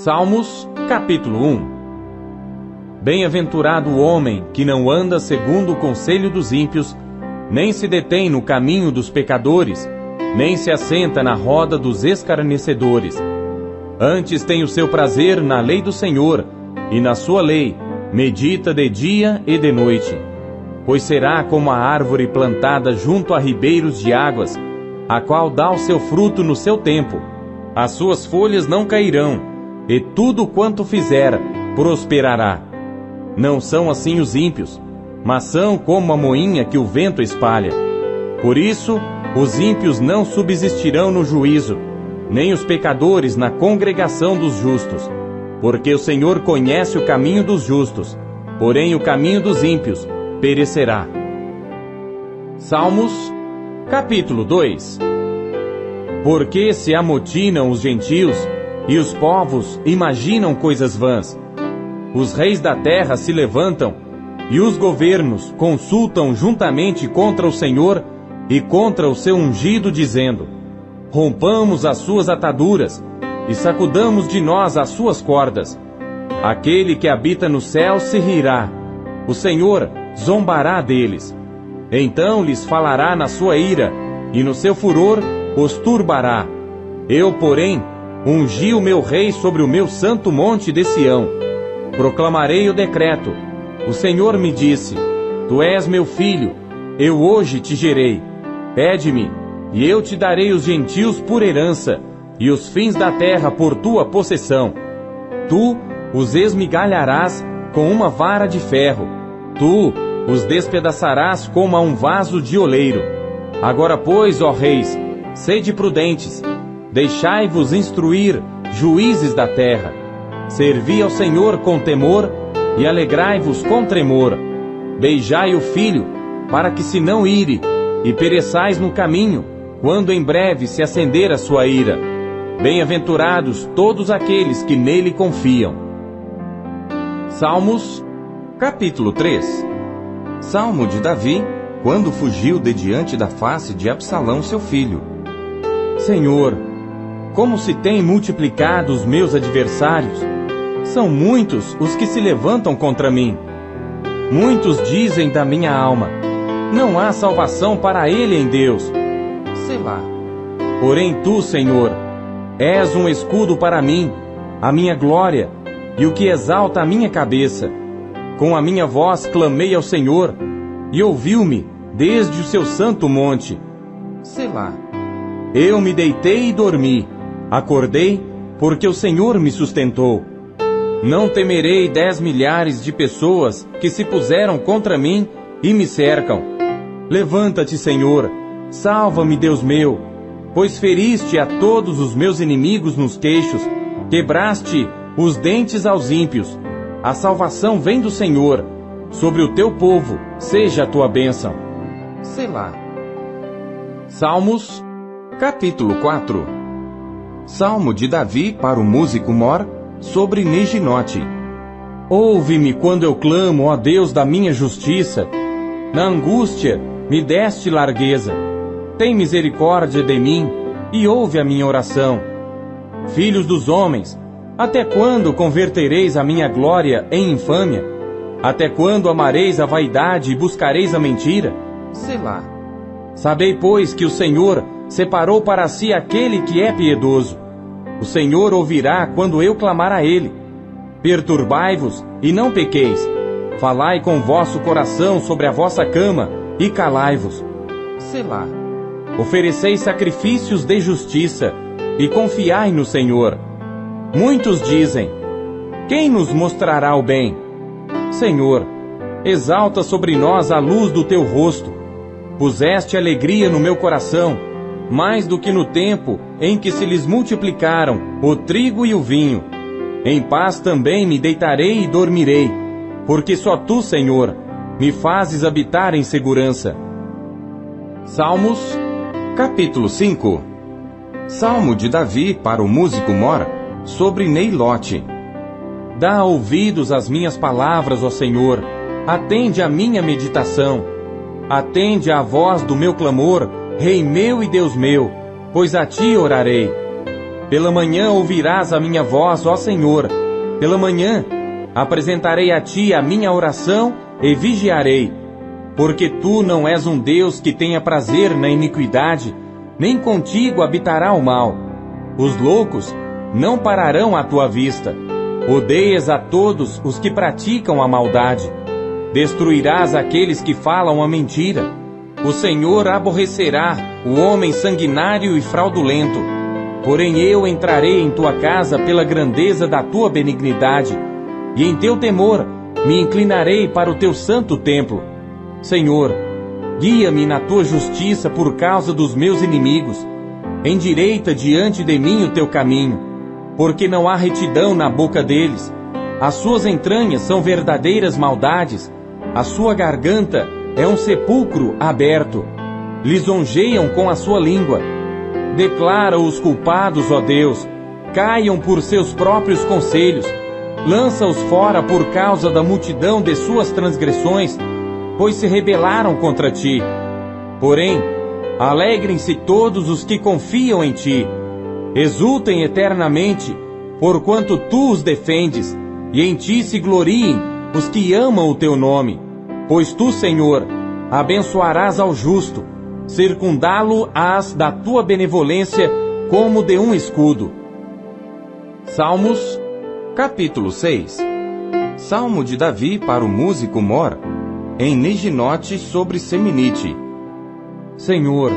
Salmos, capítulo 1. Bem-aventurado o homem que não anda segundo o conselho dos ímpios, nem se detém no caminho dos pecadores, nem se assenta na roda dos escarnecedores. Antes tem o seu prazer na lei do Senhor, e na sua lei medita de dia e de noite. Pois será como a árvore plantada junto a ribeiros de águas, a qual dá o seu fruto no seu tempo. As suas folhas não cairão, e tudo quanto fizer prosperará. Não são assim os ímpios, mas são como a moinha que o vento espalha. Por isso, os ímpios não subsistirão no juízo, nem os pecadores na congregação dos justos. Porque o Senhor conhece o caminho dos justos, porém o caminho dos ímpios perecerá. Salmos, capítulo 2. Porque se amotinam os gentios, e os povos imaginam coisas vãs. Os reis da terra se levantam, e os governos consultam juntamente contra o Senhor e contra o seu ungido, dizendo: rompamos as suas ataduras, e sacudamos de nós as suas cordas. Aquele que habita no céu se rirá, o Senhor zombará deles. Então lhes falará na sua ira, e no seu furor os turbará. Eu, porém, ungi o meu rei sobre o meu santo monte de Sião. Proclamarei o decreto. O Senhor me disse: tu és meu filho, eu hoje te gerei. Pede-me, e eu te darei os gentios por herança, e os fins da terra por tua possessão. Tu os esmigalharás com uma vara de ferro. Tu os despedaçarás como a um vaso de oleiro. Agora, pois, ó reis, sede prudentes, deixai-vos instruir, juízes da terra. Servi ao Senhor com temor, e alegrai-vos com tremor. Beijai o filho, para que se não ire, e pereçais no caminho, quando em breve se acender a sua ira. Bem-aventurados todos aqueles que nele confiam. Salmos, capítulo 3. Salmo de Davi, quando fugiu de diante da face de Absalão seu filho. Senhor, como se têm multiplicado os meus adversários! São muitos os que se levantam contra mim. Muitos dizem da minha alma: não há salvação para ele em Deus. Selá. Porém tu, Senhor, és um escudo para mim, a minha glória, e o que exalta a minha cabeça. Com a minha voz clamei ao Senhor, e ouviu-me desde o seu santo monte. Selá. Eu me deitei e dormi, acordei, porque o Senhor me sustentou. Não temerei 10 milhares de pessoas que se puseram contra mim e me cercam. Levanta-te, Senhor, salva-me, Deus meu, pois feriste a todos os meus inimigos nos queixos, quebraste os dentes aos ímpios. A salvação vem do Senhor, sobre o teu povo seja a tua bênção. Selá. Salmos, capítulo 4. Salmo de Davi para o músico mor, sobre Neginote. Ouve-me quando eu clamo, ó Deus da minha justiça. Na angústia me deste largueza. Tem misericórdia de mim e ouve a minha oração. Filhos dos homens, até quando convertereis a minha glória em infâmia? Até quando amareis a vaidade e buscareis a mentira? Selá. Sabei, pois, que o Senhor separou para si aquele que é piedoso. O Senhor ouvirá quando eu clamar a Ele. Perturbai-vos e não pequeis. Falai com vosso coração sobre a vossa cama e calai-vos. Selá. Ofereceis sacrifícios de justiça e confiai no Senhor. Muitos dizem: quem nos mostrará o bem? Senhor, exalta sobre nós a luz do teu rosto. Puseste alegria no meu coração, mais do que no tempo em que se lhes multiplicaram o trigo e o vinho. Em paz também me deitarei e dormirei, porque só tu, Senhor, me fazes habitar em segurança. Salmos, capítulo 5. Salmo de Davi para o músico mor, sobre Neilote. Dá ouvidos às minhas palavras, ó Senhor, atende à minha meditação. Atende à voz do meu clamor, Rei meu e Deus meu, pois a ti orarei. Pela manhã ouvirás a minha voz, ó Senhor. Pela manhã apresentarei a ti a minha oração e vigiarei. Porque tu não és um Deus que tenha prazer na iniquidade, nem contigo habitará o mal. Os loucos não pararão à tua vista. Odeias a todos os que praticam a maldade. Destruirás aqueles que falam a mentira. O Senhor aborrecerá o homem sanguinário e fraudulento. Porém eu entrarei em tua casa pela grandeza da tua benignidade, e em teu temor me inclinarei para o teu santo templo. Senhor, guia-me na tua justiça por causa dos meus inimigos. Endireita diante de mim o teu caminho, porque não há retidão na boca deles. As suas entranhas são verdadeiras maldades. A sua garganta é um sepulcro aberto. Lisonjeiam com a sua língua. Declara os culpados, ó Deus, caiam por seus próprios conselhos. Lança-os fora por causa da multidão de suas transgressões, pois se rebelaram contra ti. Porém, alegrem-se todos os que confiam em ti. Exultem eternamente, porquanto tu os defendes, e em ti se gloriem os que amam o teu nome. Pois tu, Senhor, abençoarás ao justo, circundá-lo-ás da tua benevolência como de um escudo. Salmos, capítulo 6. Salmo de Davi para o músico mor, em Neginote sobre Seminite. Senhor,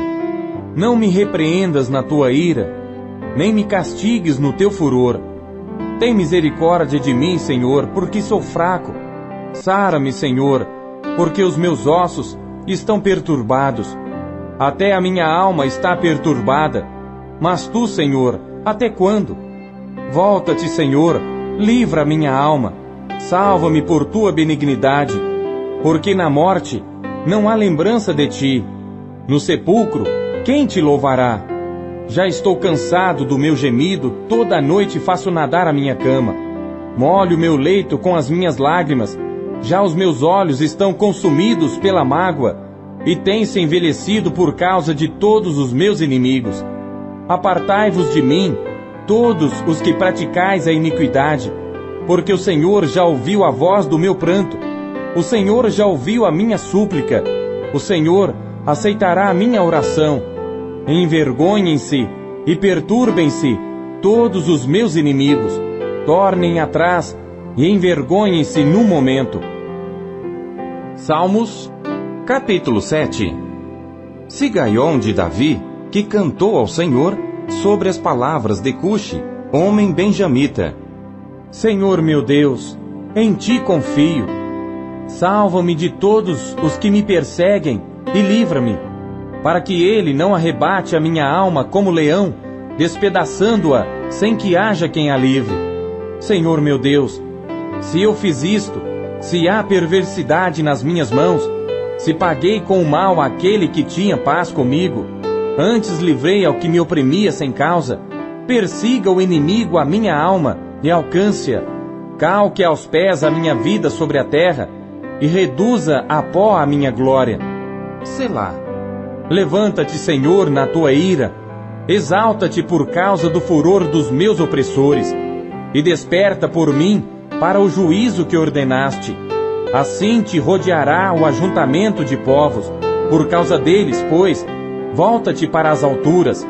não me repreendas na tua ira, nem me castigues no teu furor. Tem misericórdia de mim, Senhor, porque sou fraco. Sara-me, Senhor, porque os meus ossos estão perturbados. Até a minha alma está perturbada. Mas tu, Senhor, até quando? Volta-te, Senhor, livra a minha alma. Salva-me por tua benignidade, porque na morte não há lembrança de ti. No sepulcro, quem te louvará? Já estou cansado do meu gemido, toda noite faço nadar a minha cama. Molho meu leito com as minhas lágrimas, já os meus olhos estão consumidos pela mágoa, e têm-se envelhecido por causa de todos os meus inimigos. Apartai-vos de mim, todos os que praticais a iniquidade, porque o Senhor já ouviu a voz do meu pranto, o Senhor já ouviu a minha súplica, o Senhor aceitará a minha oração. Envergonhem-se e perturbem-se todos os meus inimigos, tornem atrás e envergonhem-se num momento. Salmos, capítulo 7. Sigaion de Davi, que cantou ao Senhor sobre as palavras de Cuxi, homem benjamita. Senhor meu Deus, em ti confio. Salva-me de todos os que me perseguem e livra-me, para que ele não arrebate a minha alma como leão, despedaçando-a sem que haja quem a livre. Senhor meu Deus, se eu fiz isto, se há perversidade nas minhas mãos, se paguei com o mal àquele que tinha paz comigo, antes livrei ao que me oprimia sem causa, persiga o inimigo a minha alma e alcance-a, calque aos pés a minha vida sobre a terra, e reduza a pó a minha glória. Selá. Levanta-te, Senhor, na tua ira, exalta-te por causa do furor dos meus opressores, e desperta por mim para o juízo que ordenaste. Assim te rodeará o ajuntamento de povos, por causa deles, pois, volta-te para as alturas.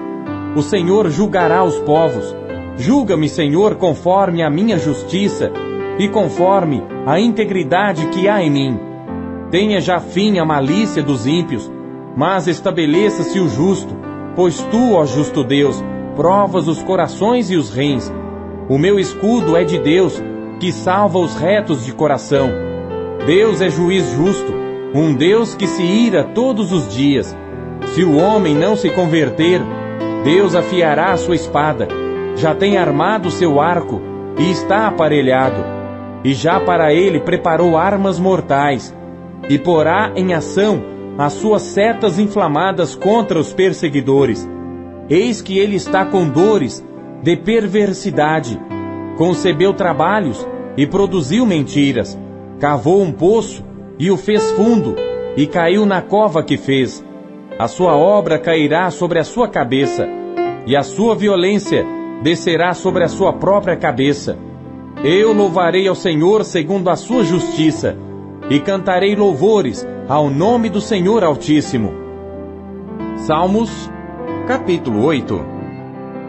O Senhor julgará os povos. Julga-me, Senhor, conforme a minha justiça, e conforme a integridade que há em mim. Tenha já fim a malícia dos ímpios, mas estabeleça-se o justo, pois tu, ó justo Deus, provas os corações e os rins. O meu escudo é de Deus, que salva os retos de coração. Deus é juiz justo, um Deus que se ira todos os dias. Se o homem não se converter, Deus afiará a sua espada, já tem armado seu arco e está aparelhado, e já para ele preparou armas mortais, e porá em ação as suas setas inflamadas contra os perseguidores. Eis que ele está com dores de perversidade, concebeu trabalhos e produziu mentiras, cavou um poço e o fez fundo, e caiu na cova que fez. A sua obra cairá sobre a sua cabeça, e a sua violência descerá sobre a sua própria cabeça. Eu louvarei ao Senhor segundo a sua justiça, e cantarei louvores ao nome do Senhor Altíssimo. Salmos, capítulo 8.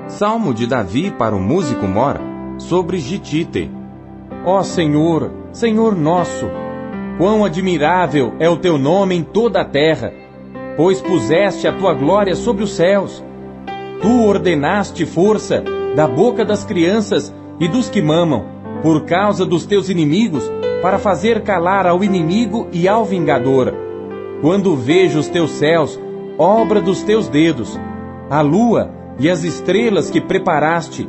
Salmo de Davi para o músico mor, sobre Gitite. Ó Senhor, Senhor nosso, quão admirável é o teu nome em toda a terra, pois puseste a tua glória sobre os céus. Tu ordenaste força da boca das crianças e dos que mamam, por causa dos teus inimigos, para fazer calar ao inimigo e ao vingador. Quando vejo os teus céus, obra dos teus dedos, a lua e as estrelas que preparaste,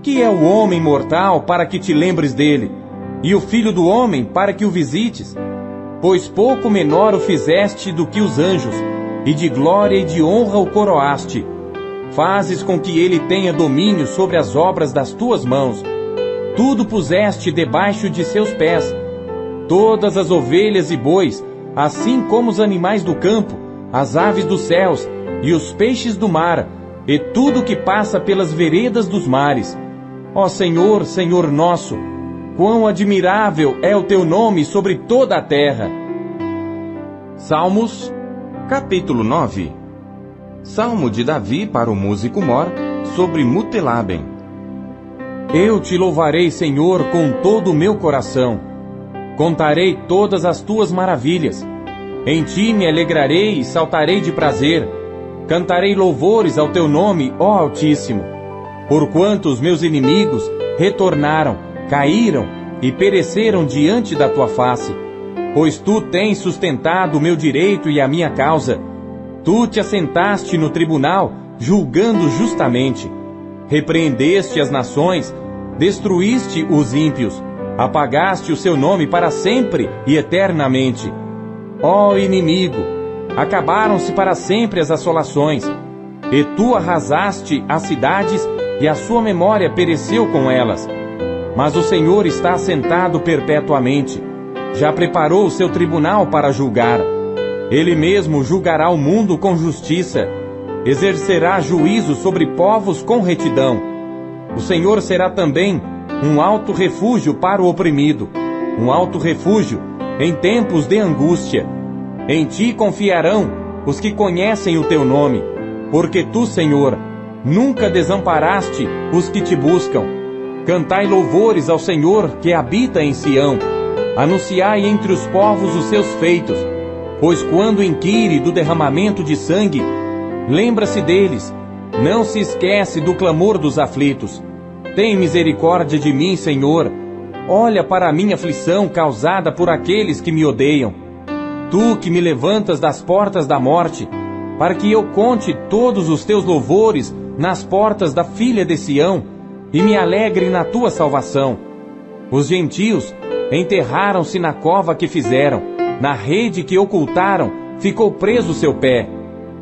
que é o homem mortal para que te lembres dele, e o filho do homem para que o visites? Pois pouco menor o fizeste do que os anjos, e de glória e de honra o coroaste. Fazes com que ele tenha domínio sobre as obras das tuas mãos. Tudo puseste debaixo de seus pés, todas as ovelhas e bois, assim como os animais do campo, as aves dos céus e os peixes do mar, e tudo que passa pelas veredas dos mares. Ó Senhor, Senhor nosso, quão admirável é o teu nome sobre toda a terra. Salmos, capítulo 9. Salmo de Davi para o músico mor, sobre Mutelaben. Eu te louvarei, Senhor, com todo o meu coração. Contarei todas as tuas maravilhas. Em ti me alegrarei e saltarei de prazer. Cantarei louvores ao teu nome, ó Altíssimo. Porquanto os meus inimigos retornaram, caíram e pereceram diante da tua face. Pois tu tens sustentado o meu direito e a minha causa. Tu te assentaste no tribunal, julgando justamente. Repreendeste as nações, destruíste os ímpios, apagaste o seu nome para sempre e eternamente. Ó inimigo, acabaram-se para sempre as assolações, e tu arrasaste as cidades, e a sua memória pereceu com elas. Mas o Senhor está assentado perpetuamente, já preparou o seu tribunal para julgar. Ele mesmo julgará o mundo com justiça, exercerá juízo sobre povos com retidão. O Senhor será também um alto refúgio para o oprimido, um alto refúgio em tempos de angústia. Em ti confiarão os que conhecem o teu nome, porque tu, Senhor, nunca desamparaste os que te buscam. Cantai louvores ao Senhor que habita em Sião. Anunciai entre os povos os seus feitos, pois quando inquire do derramamento de sangue, lembra-se deles, não se esquece do clamor dos aflitos. Tem misericórdia de mim, Senhor. Olha para a minha aflição causada por aqueles que me odeiam. Tu que me levantas das portas da morte, para que eu conte todos os teus louvores nas portas da filha de Sião, e me alegre na tua salvação. Os gentios enterraram-se na cova que fizeram, na rede que ocultaram, ficou preso seu pé.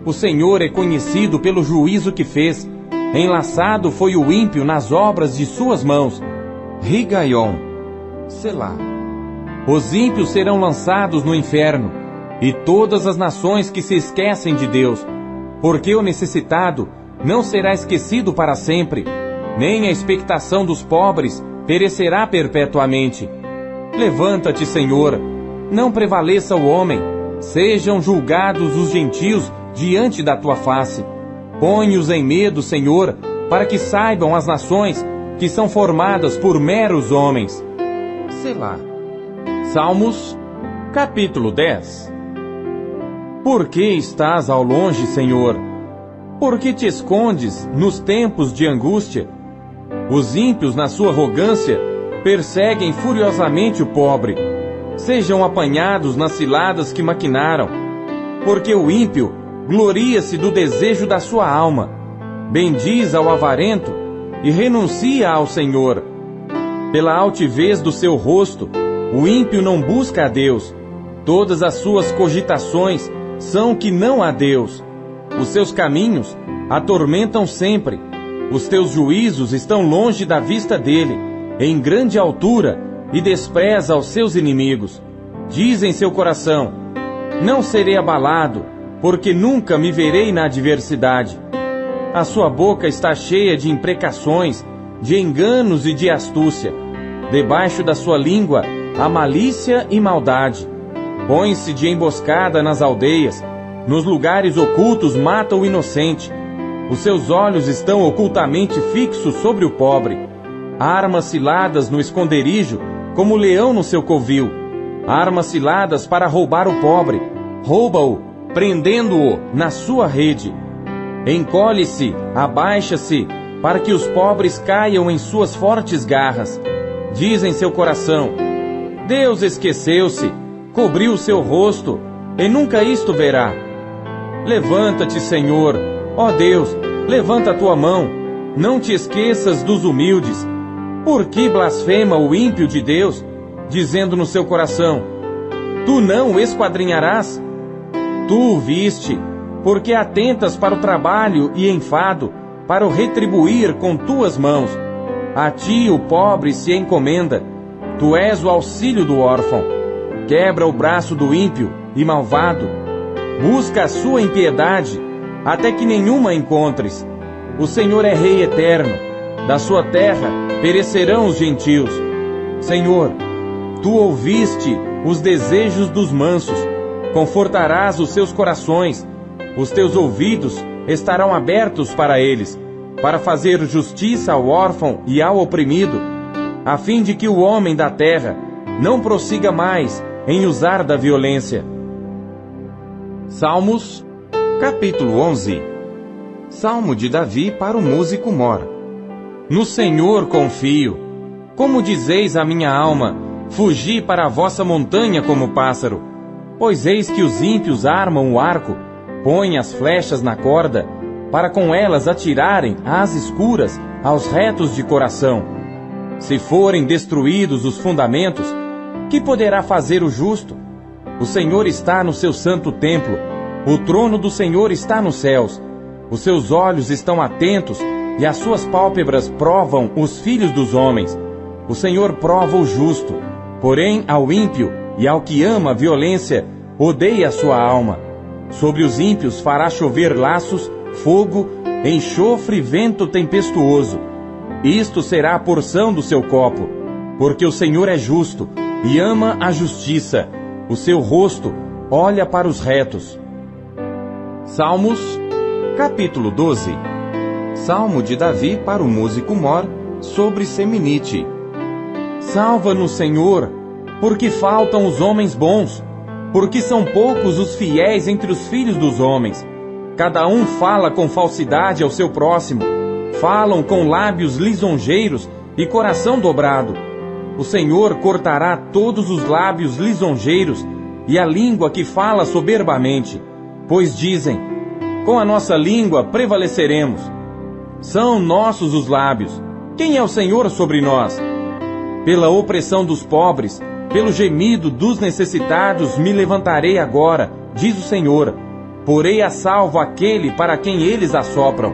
O Senhor é conhecido pelo juízo que fez. Enlaçado foi o ímpio nas obras de suas mãos. Rigaion, Selá. Os ímpios serão lançados no inferno, e todas as nações que se esquecem de Deus. Porque o necessitado não será esquecido para sempre, nem a expectação dos pobres perecerá perpetuamente. Levanta-te, Senhor, não prevaleça o homem, sejam julgados os gentios diante da tua face. Põe-os em medo, Senhor, para que saibam as nações que são formadas por meros homens. Selá. Salmos, capítulo 10. Por que estás ao longe, Senhor? Por que te escondes nos tempos de angústia? Os ímpios, na sua arrogância, perseguem furiosamente o pobre. Sejam apanhados nas ciladas que maquinaram, porque o ímpio gloria-se do desejo da sua alma. Bendiz ao avarento e renuncia ao Senhor. Pela altivez do seu rosto, o ímpio não busca a Deus. Todas as suas cogitações são que não há Deus. Os seus caminhos atormentam sempre. Os teus juízos estão longe da vista dele, em grande altura, e despreza os seus inimigos. Diz em seu coração: não serei abalado, porque nunca me verei na adversidade. A sua boca está cheia de imprecações, de enganos e de astúcia. Debaixo da sua língua há malícia e maldade. Põe-se de emboscada nas aldeias, nos lugares ocultos mata o inocente. Os seus olhos estão ocultamente fixos sobre o pobre. Arma ciladas no esconderijo, como o leão no seu covil. Armas ciladas para roubar o pobre. Rouba-o, prendendo-o na sua rede. Encolhe-se, abaixa-se, para que os pobres caiam em suas fortes garras. Diz em seu coração: Deus esqueceu-se, cobriu o seu rosto, e nunca isto verá. Levanta-te, Senhor, ó Deus, levanta a tua mão, não te esqueças dos humildes. Por que blasfema o ímpio de Deus, dizendo no seu coração: Tu não o esquadrinharás? Tu o viste, porque atentas para o trabalho e enfado, para o retribuir com tuas mãos. A ti o pobre se encomenda, tu és o auxílio do órfão. Quebra o braço do ímpio e malvado. Busca a sua impiedade, até que nenhuma encontres. O Senhor é Rei eterno, da sua terra perecerão os gentios. Senhor, tu ouviste os desejos dos mansos, confortarás os seus corações. Os teus ouvidos estarão abertos para eles, para fazer justiça ao órfão e ao oprimido, a fim de que o homem da terra não prossiga mais em usar da violência. Salmos, capítulo 11. Salmo de Davi para o músico mor. No Senhor confio. Como dizeis a minha alma, fugi para a vossa montanha como pássaro. Pois eis que os ímpios armam o arco, põem as flechas na corda, para com elas atirarem às escuras aos retos de coração. Se forem destruídos os fundamentos, que poderá fazer o justo? O Senhor está no seu santo templo, o trono do Senhor está nos céus. Os seus olhos estão atentos e as suas pálpebras provam os filhos dos homens. O Senhor prova o justo, porém ao ímpio e ao que ama a violência, odeia a sua alma. Sobre os ímpios fará chover laços, fogo, enxofre e vento tempestuoso. Isto será a porção do seu copo, porque o Senhor é justo e ama a justiça. O seu rosto olha para os retos. Salmos, capítulo 12. Salmo de Davi para o músico mor, sobre Seminite. Salva-nos, Senhor, porque faltam os homens bons, porque são poucos os fiéis entre os filhos dos homens. Cada um fala com falsidade ao seu próximo, falam com lábios lisonjeiros e coração dobrado. O Senhor cortará todos os lábios lisonjeiros e a língua que fala soberbamente, pois dizem: com a nossa língua prevaleceremos. São nossos os lábios. Quem é o Senhor sobre nós? Pela opressão dos pobres, pelo gemido dos necessitados me levantarei agora, diz o Senhor. Porei a salvo aquele para quem eles assopram.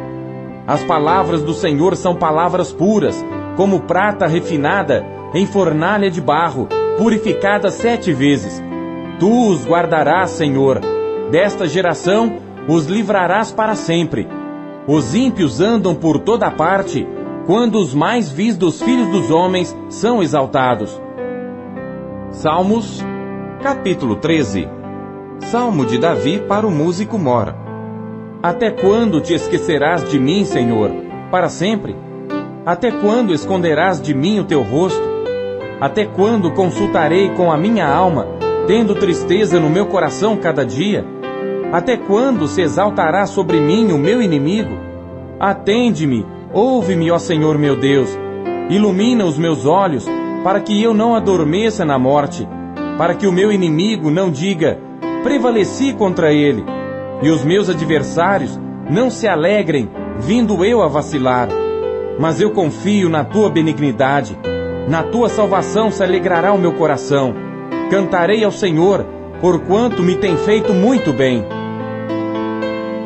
As palavras do Senhor são palavras puras, como prata refinada em fornalha de barro, purificada 7 vezes. Tu os guardarás, Senhor. Desta geração os livrarás para sempre. Os ímpios andam por toda parte, quando os mais vis dos filhos dos homens são exaltados. Salmos, capítulo 13. Salmo de Davi para o músico mor. Até quando te esquecerás de mim, Senhor? Para sempre? Até quando esconderás de mim o teu rosto? Até quando consultarei com a minha alma, tendo tristeza no meu coração cada dia? Até quando se exaltará sobre mim o meu inimigo? Atende-me, ouve-me, ó Senhor meu Deus. Ilumina os meus olhos, para que eu não adormeça na morte, para que o meu inimigo não diga: prevaleci contra ele, e os meus adversários não se alegrem, vindo eu a vacilar. Mas eu confio na tua benignidade, na tua salvação se alegrará o meu coração. Cantarei ao Senhor, porquanto me tem feito muito bem.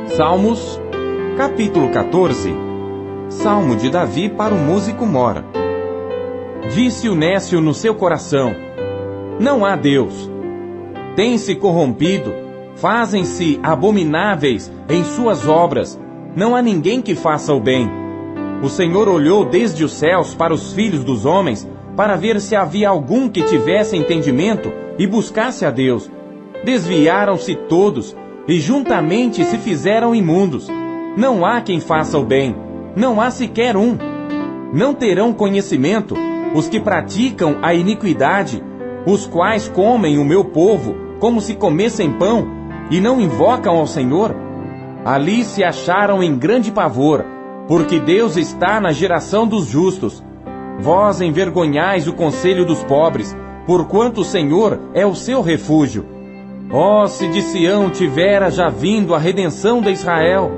Salmos, capítulo 14. Salmo de Davi para o músico mor. Disse o nécio no seu coração: não há Deus. Tem-se corrompido, fazem-se abomináveis em suas obras. não há ninguém que faça o bem. O Senhor olhou desde os céus para os filhos dos homens, para ver se havia algum que tivesse entendimento e buscasse a Deus. Desviaram-se todos, e juntamente se fizeram imundos. Não há quem faça o bem, não há sequer um. Não terão conhecimento os que praticam a iniquidade, os quais comem o meu povo como se comessem pão, e não invocam ao Senhor? Ali se acharam em grande pavor, porque Deus está na geração dos justos. Vós envergonhais o conselho dos pobres, porquanto o Senhor é o seu refúgio. Ó, se de Sião tivera já vindo a redenção de Israel!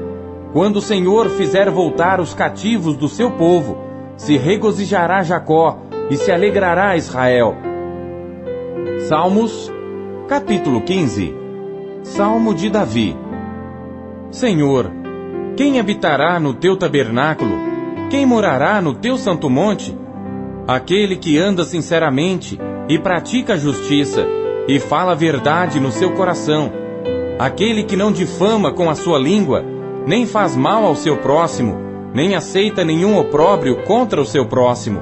Quando o Senhor fizer voltar os cativos do seu povo, se regozijará Jacó e se alegrará Israel. Salmos, capítulo 15. Salmo de Davi. Senhor, quem habitará no teu tabernáculo? Quem morará no teu santo monte? Aquele que anda sinceramente e pratica a justiça, e fala a verdade no seu coração. Aquele que não difama com a sua língua, nem faz mal ao seu próximo, nem aceita nenhum opróbrio contra o seu próximo.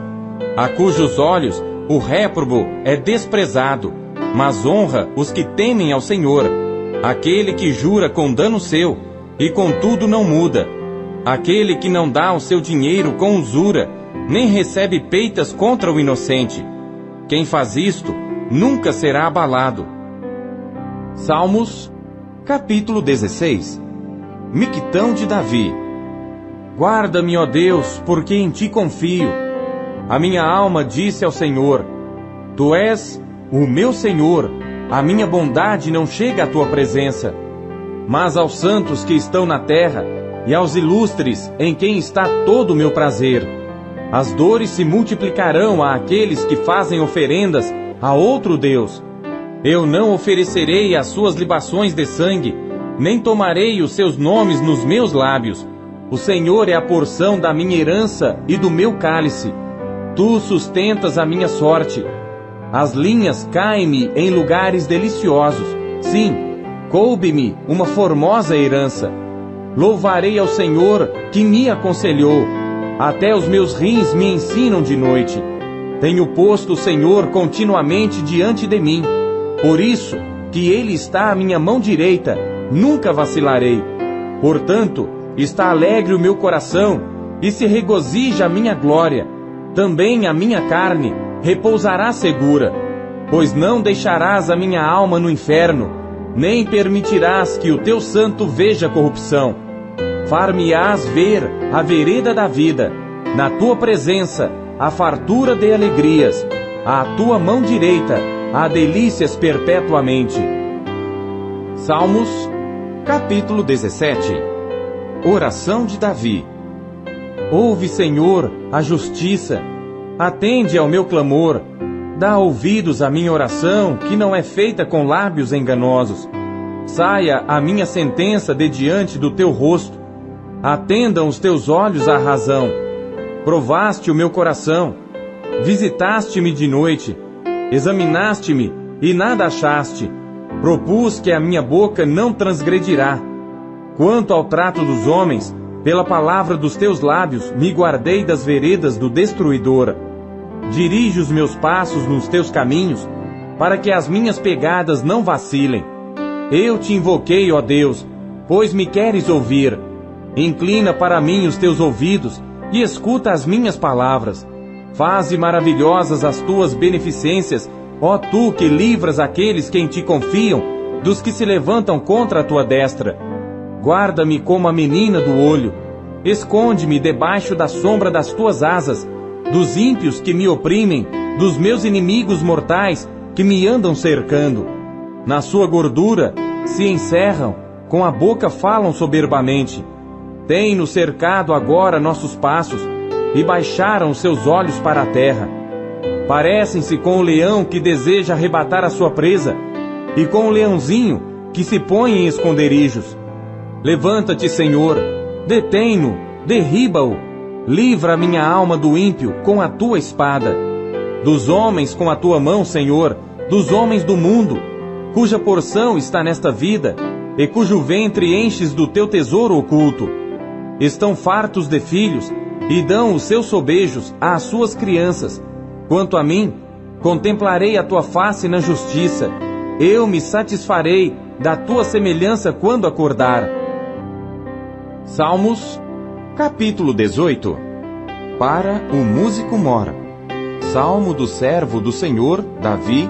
A cujos olhos o réprobo é desprezado, mas honra os que temem ao Senhor. Aquele que jura com dano seu, e contudo não muda. Aquele que não dá o seu dinheiro com usura, nem recebe peitas contra o inocente. Quem faz isto, nunca será abalado. Salmos, capítulo 16. Miquitão de Davi. Guarda-me, ó Deus, porque em ti confio. A minha alma disse ao Senhor: Tu és o meu Senhor, a minha bondade não chega à tua presença. Mas aos santos que estão na terra, e aos ilustres em quem está todo o meu prazer, as dores se multiplicarão àqueles que fazem oferendas a outro Deus. Eu não oferecerei as suas libações de sangue, nem tomarei os seus nomes nos meus lábios. O Senhor é a porção da minha herança e do meu cálice. Tu sustentas a minha sorte. As linhas caem-me em lugares deliciosos. Sim, coube-me uma formosa herança. Louvarei ao Senhor que me aconselhou. Até os meus rins me ensinam de noite. Tenho posto o Senhor continuamente diante de mim. Por isso que Ele está à minha mão direita, nunca vacilarei. Portanto, está alegre o meu coração, e se regozija a minha glória. Também a minha carne repousará segura, pois não deixarás a minha alma no inferno, nem permitirás que o teu santo veja corrupção. Far-me-ás ver a vereda da vida, na tua presença a fartura de alegrias, à tua mão direita há delícias perpetuamente. Salmos, capítulo 17. Oração de Davi. Ouve, Senhor, a justiça, atende ao meu clamor, dá ouvidos à minha oração, que não é feita com lábios enganosos. Saia a minha sentença de diante do teu rosto, atendam os teus olhos à razão. Provaste o meu coração, visitaste-me de noite, examinaste-me e nada achaste. Propus que a minha boca não transgredirá. Quanto ao trato dos homens, pela palavra dos teus lábios me guardei das veredas do destruidor. Dirige os meus passos nos teus caminhos, para que as minhas pegadas não vacilem. Eu te invoquei, ó Deus, pois me queres ouvir. Inclina para mim os teus ouvidos e escuta as minhas palavras. Faze maravilhosas as tuas beneficências, ó tu que livras aqueles que em ti confiam, dos que se levantam contra a tua destra. Guarda-me como a menina do olho. Esconde-me debaixo da sombra das tuas asas, dos ímpios que me oprimem, dos meus inimigos mortais que me andam cercando. Na sua gordura se encerram, com a boca falam soberbamente. Tem-nos cercado agora nossos passos, e baixaram seus olhos para a terra. Parecem-se com o leão que deseja arrebatar a sua presa, e com o leãozinho que se põe em esconderijos. Levanta-te, Senhor, detém-no, derriba-o, livra a minha alma do ímpio com a tua espada. Dos homens com a tua mão, Senhor, dos homens do mundo, cuja porção está nesta vida, e cujo ventre enches do teu tesouro oculto. estão fartos de filhos, e dão os seus sobejos às suas crianças. Quanto a mim, contemplarei a tua face na justiça, eu me satisfarei da tua semelhança quando acordar. Salmos, capítulo 18. Para o músico mor. Salmo do servo do Senhor, Davi,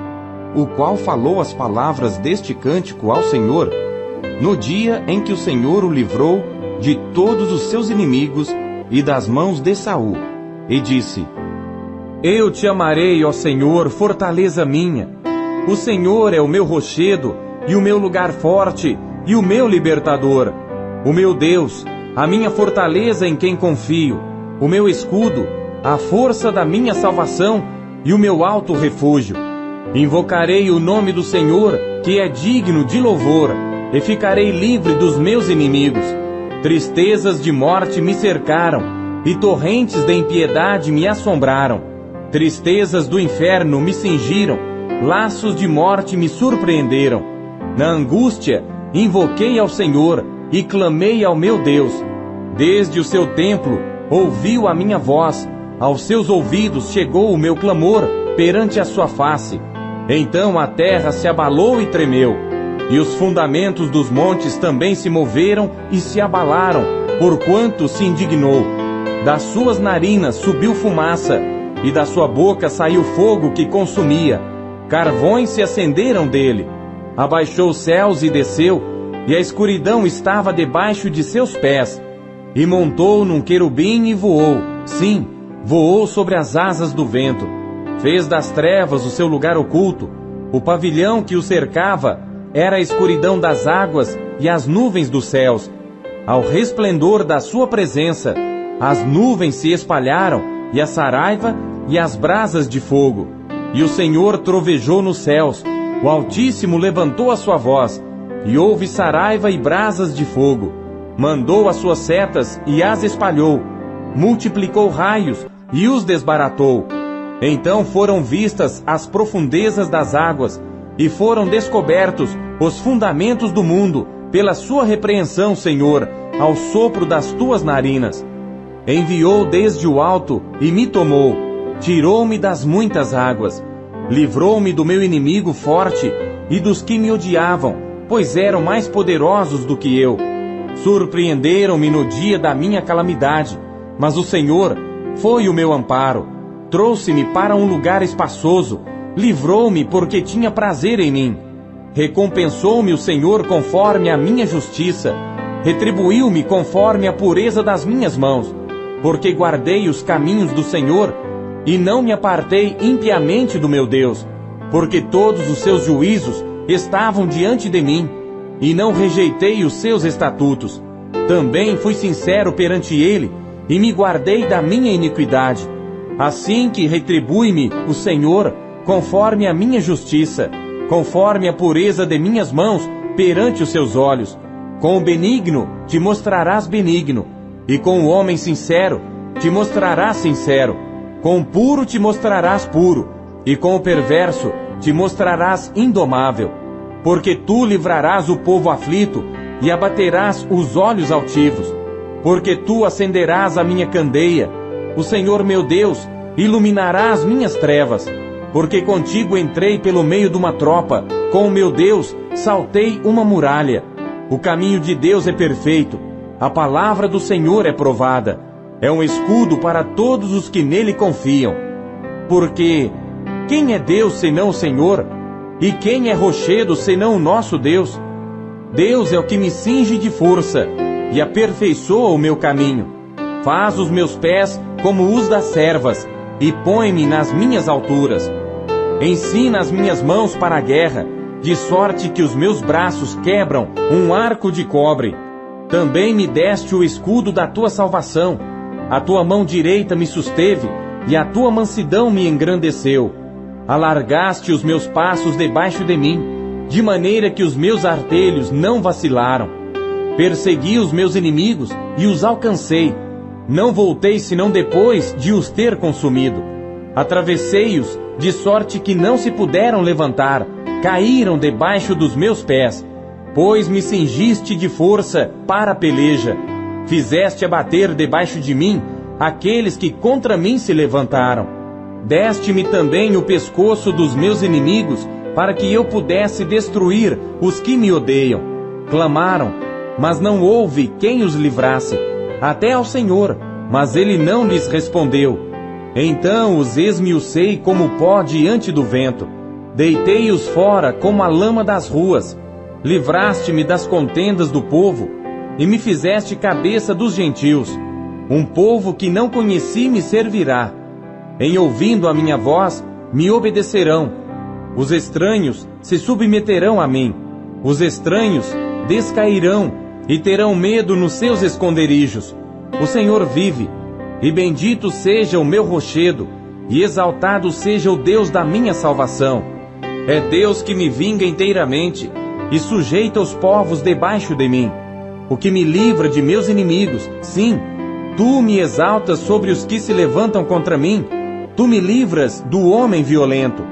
o qual falou as palavras deste cântico ao Senhor, no dia em que o Senhor o livrou de todos os seus inimigos e das mãos de Saul, e disse: Eu te amarei, ó Senhor, fortaleza minha. O Senhor é o meu rochedo e o meu lugar forte e o meu libertador. O meu Deus, a minha fortaleza em quem confio, o meu escudo, a força da minha salvação e o meu alto refúgio. Invocarei o nome do Senhor, que é digno de louvor, e ficarei livre dos meus inimigos. Tristezas de morte me cercaram, e torrentes de impiedade me assombraram. Tristezas do inferno me cingiram, laços de morte me surpreenderam. Na angústia, invoquei ao Senhor e clamei ao meu Deus. Desde o seu templo, ouviu a minha voz, aos seus ouvidos chegou o meu clamor perante a sua face. Então a terra se abalou e tremeu, e os fundamentos dos montes também se moveram e se abalaram, porquanto se indignou. Das suas narinas subiu fumaça, e da sua boca saiu fogo que consumia. Carvões se acenderam dele. Abaixou os céus e desceu, e a escuridão estava debaixo de seus pés. E montou num querubim e voou, sim, voou sobre as asas do vento. Fez das trevas o seu lugar oculto. O pavilhão que o cercava era a escuridão das águas e as nuvens dos céus. Ao resplendor da sua presença, as nuvens se espalharam, e a saraiva e as brasas de fogo. E o Senhor trovejou nos céus, o Altíssimo levantou a sua voz, e houve saraiva e brasas de fogo. Mandou as suas setas e as espalhou, multiplicou raios e os desbaratou. Então foram vistas as profundezas das águas, e foram descobertos os fundamentos do mundo, pela sua repreensão, Senhor, ao sopro das tuas narinas. Enviou desde o alto e me tomou, tirou-me das muitas águas, livrou-me do meu inimigo forte e dos que me odiavam, pois eram mais poderosos do que eu. Surpreenderam-me no dia da minha calamidade, mas o Senhor foi o meu amparo. Trouxe-me para um lugar espaçoso, livrou-me porque tinha prazer em mim. Recompensou-me o Senhor conforme a minha justiça, retribuiu-me conforme a pureza das minhas mãos, porque guardei os caminhos do Senhor e não me apartei impiamente do meu Deus, porque todos os seus juízos estavam diante de mim, e não rejeitei os seus estatutos. Também fui sincero perante ele, e me guardei da minha iniquidade. Assim que retribui-me o Senhor, conforme a minha justiça, conforme a pureza de minhas mãos perante os seus olhos. Com o benigno te mostrarás benigno, e com o homem sincero te mostrarás sincero. Com o puro te mostrarás puro, e com o perverso te mostrarás indomável. Porque tu livrarás o povo aflito, e abaterás os olhos altivos. Porque tu acenderás a minha candeia, o Senhor meu Deus iluminará as minhas trevas. Porque contigo entrei pelo meio de uma tropa, com o meu Deus saltei uma muralha. O caminho de Deus é perfeito, a palavra do Senhor é provada. É um escudo para todos os que nele confiam. Porque quem é Deus senão o Senhor? E quem é rochedo senão o nosso Deus? Deus é o que me cinge de força e aperfeiçoa o meu caminho. Faz os meus pés como os das servas e põe-me nas minhas alturas. Ensina as minhas mãos para a guerra, de sorte que os meus braços quebram um arco de cobre. Também me deste o escudo da tua salvação. A tua mão direita me susteve, e a tua mansidão me engrandeceu. Alargaste os meus passos debaixo de mim, de maneira que os meus artelhos não vacilaram. Persegui os meus inimigos e os alcancei. Não voltei senão depois de os ter consumido. Atravessei-os, de sorte que não se puderam levantar, caíram debaixo dos meus pés. Pois me cingiste de força para a peleja. Fizeste abater debaixo de mim aqueles que contra mim se levantaram. Deste-me também o pescoço dos meus inimigos, para que eu pudesse destruir os que me odeiam. Clamaram, mas não houve quem os livrasse, até ao Senhor, mas ele não lhes respondeu. Então os esmiucei como pó diante do vento, deitei-os fora como a lama das ruas. Livraste-me das contendas do povo, e me fizeste cabeça dos gentios. Um povo que não conheci me servirá. Em ouvindo a minha voz, me obedecerão. Os estranhos se submeterão a mim. Os estranhos descairão e terão medo nos seus esconderijos. O Senhor vive, e bendito seja o meu rochedo, e exaltado seja o Deus da minha salvação. É Deus que me vinga inteiramente, e sujeita os povos debaixo de mim. O que me livra de meus inimigos, sim, tu me exaltas sobre os que se levantam contra mim, tu me livras do homem violento.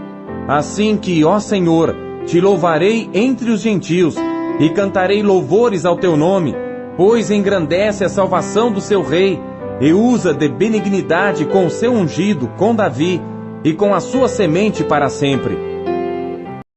Assim que, ó Senhor, te louvarei entre os gentios, e cantarei louvores ao teu nome, pois engrandece a salvação do seu rei, e usa de benignidade com o seu ungido, com Davi, e com a sua semente para sempre.